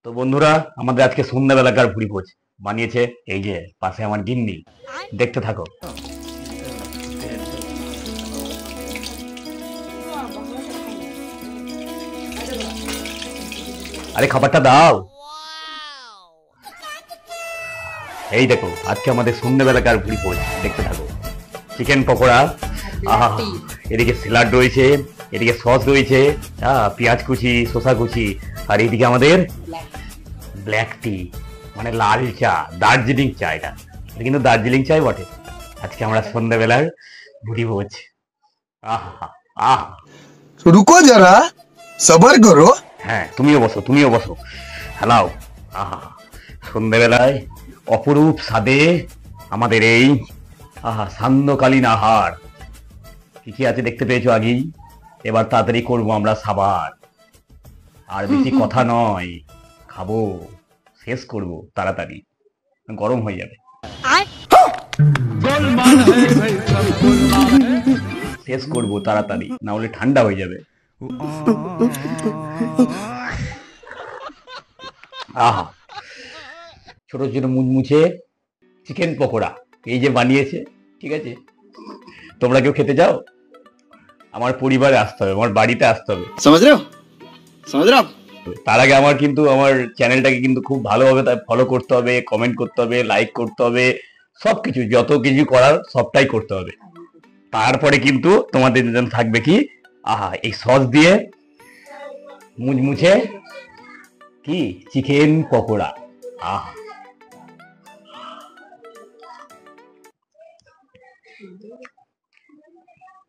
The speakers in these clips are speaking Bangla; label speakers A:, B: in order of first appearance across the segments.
A: তো বন্ধুরা, আমাদের আজকে সন্ধ্যাবেলাকার ভুড়ি ভোজ বানিয়েছে এই যে পাশে আমার গিন্নি। দেখতে থাকো। আরে খাবারটা দাও। এই দেখো আজকে আমাদের সন্ধ্যাবেলাকার ভুড়ি ভোজ, দেখতে থাকো। চিকেন পকোড়া, আহা, এদিকে স্যালাড রয়েছে, এদিকে সস রয়েছে, পেঁয়াজ কুচি, শসা কুচি, আর এইদিকে আমাদের ব্ল্যাক টি, মানে লাল চা, দার্জিলিং চা। এটা কিন্তু দার্জিলিং চাই বটে। আজকে আমরা সন্ধ্যাবেলার ভুড়ি ভোজ। আহা আহা,
B: रुको जरा सबर करो।
A: হ্যাঁ তুমিও বসো হ্যালাও। আহা, সন্ধ্যাবেলায় অপরূপ স্বাদে আমাদের এই সান্ধ্যকালীন আহার। কি কি আছে দেখতে পেয়েছো আগেই। এবার তাড়াতাড়ি করবো আমরা সাবার। আর বেশি কথা নয়, খাবো, শেষ করব তাড়াতাড়ি, গরম হয়ে যাবে। শেষ করব তাড়াতাড়ি, না হলে ঠান্ডা হয়ে যাবে। আহা, ছোট ছোট মুচমুচে চিকেন পকোড়া এই যে বানিয়েছে, ঠিক আছে। তোমরা কেউ খেতে যাও? আমার পরিবারে আসতে হবে, আমার বাড়িতে আসতে হবে,
B: समझ रहे हो?
A: তার আগে আমার চ্যানেলটাকে কিন্তু খুব ভালোভাবে তাই ফলো করতে হবে, কমেন্ট করতে হবে, লাইক করতে হবে, সবকিছু যত কিছু করার সবটাই করতে হবে। তারপরে কিন্তু তোমাদের জন্য থাকবে কি, এই সস দিয়ে মুচমুচে কি চিকেন পকোড়া।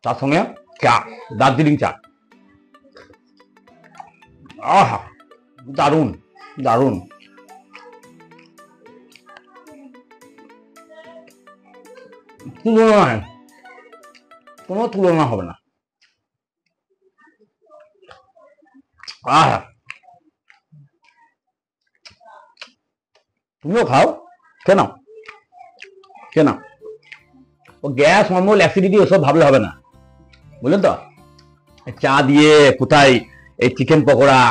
A: তার সঙ্গে চা, দার্জিলিং চা। আহা, দারুণ দারুণ। কোনো তুলনা হবে না। আহা, তুমিও খাও, কেন কেন ও গ্যাস, অম্বল, অ্যাসিডিটি ওসব ভাবলে হবে না, বুঝলেন তো। চা দিয়ে কোথায় এই চিকেন পকোড়া,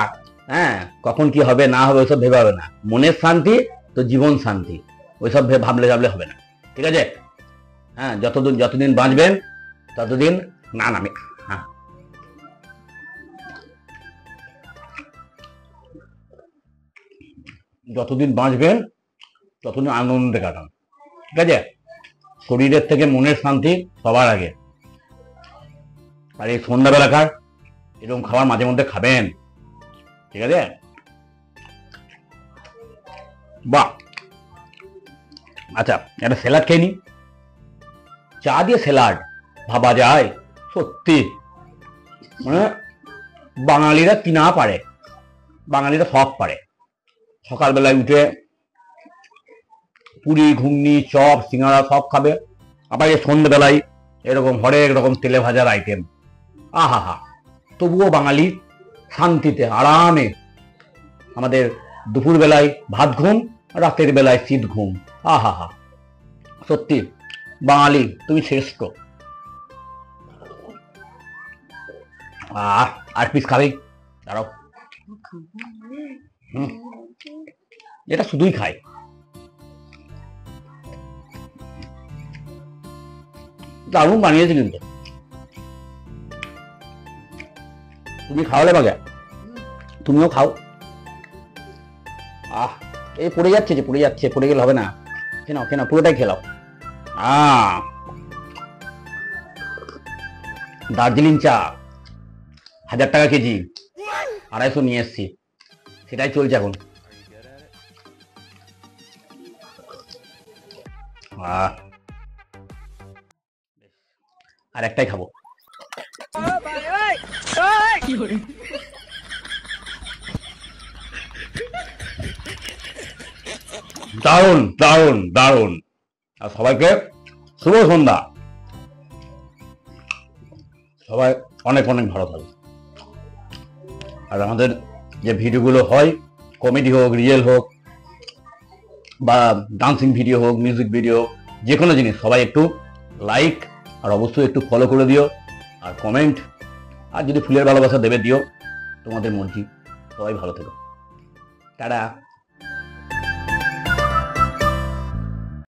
A: কখন কি হবে না হবে ওইসব ভেবে হবে না। মনের শান্তি তো জীবন শান্তি, ওইসব ভাবলে হবে না, ঠিক আছে। যতদিন বাঁচবেন ততদিন না নামে, যতদিন বাঁচবেন ততদিন আনন্দে কাটান, ঠিক আছে। শরীরের থেকে মনের শান্তি সবার আগে। আর এই সন্ধ্যাবেলাকার এরকম খাবার মাঝে মধ্যে খাবেন, ঠিক আছে। বাহ, আচ্ছা একটা স্যালাড খেয়ে নি। চা দিয়ে স্যালাড ভাবা যায়? সত্যি, মানে বাঙালিরা কি না পারে, বাঙালিরা সব পারে। সকালবেলায় উঠে পুরি, ঘুগনি, চপ, সিঙ্গাড়া সব খাবে। আবার এই সন্ধ্যাবেলায় এরকম হরেক রকম তেলে ভাজার আইটেম। আহা, তবুও বাঙালি শান্তিতে আরামে। আমাদের দুপুর বেলায় ভাত ঘুম, রাতের বেলায় শীত ঘুম। আহা, সত্যি বাঙালি তুমি শ্রেষ্ঠ। আর পিস খাবেই, দাঁড়াও। এটা শুধুই খায়। দারুণ বানিয়েছে কিন্তু। তুমি খাওয়ালে বাগে, তুমিও খাও। এই পড়ে যাচ্ছে, পড়ে গেলে হবে না। কেন পুরোটাই খেলাও। দার্জিলিং চা 1000 টাকা কেজি, 250 নিয়ে এসছি, সেটাই চলছে এখন। আর একটাই খাবো। দারুণ দারুণ দারুণ। আর সবাইকে শুভ সন্ধ্যা। সবাই অনেক অনেক ভালো থাকবে। আর আমাদের যে ভিডিওগুলো হয়, কমেডি হোক, রিয়েল হোক, বা ডান্সিং ভিডিও হোক, মিউজিক ভিডিও, যে কোনো জিনিস, সবাই একটু লাইক আর অবশ্যই একটু ফলো করে দিও, আর কমেন্ট, আর যদি ফুলের ভালোবাসা দেবে দিও, তোমাদের মর্জি। সবাই ভালো থেকো। টাটা।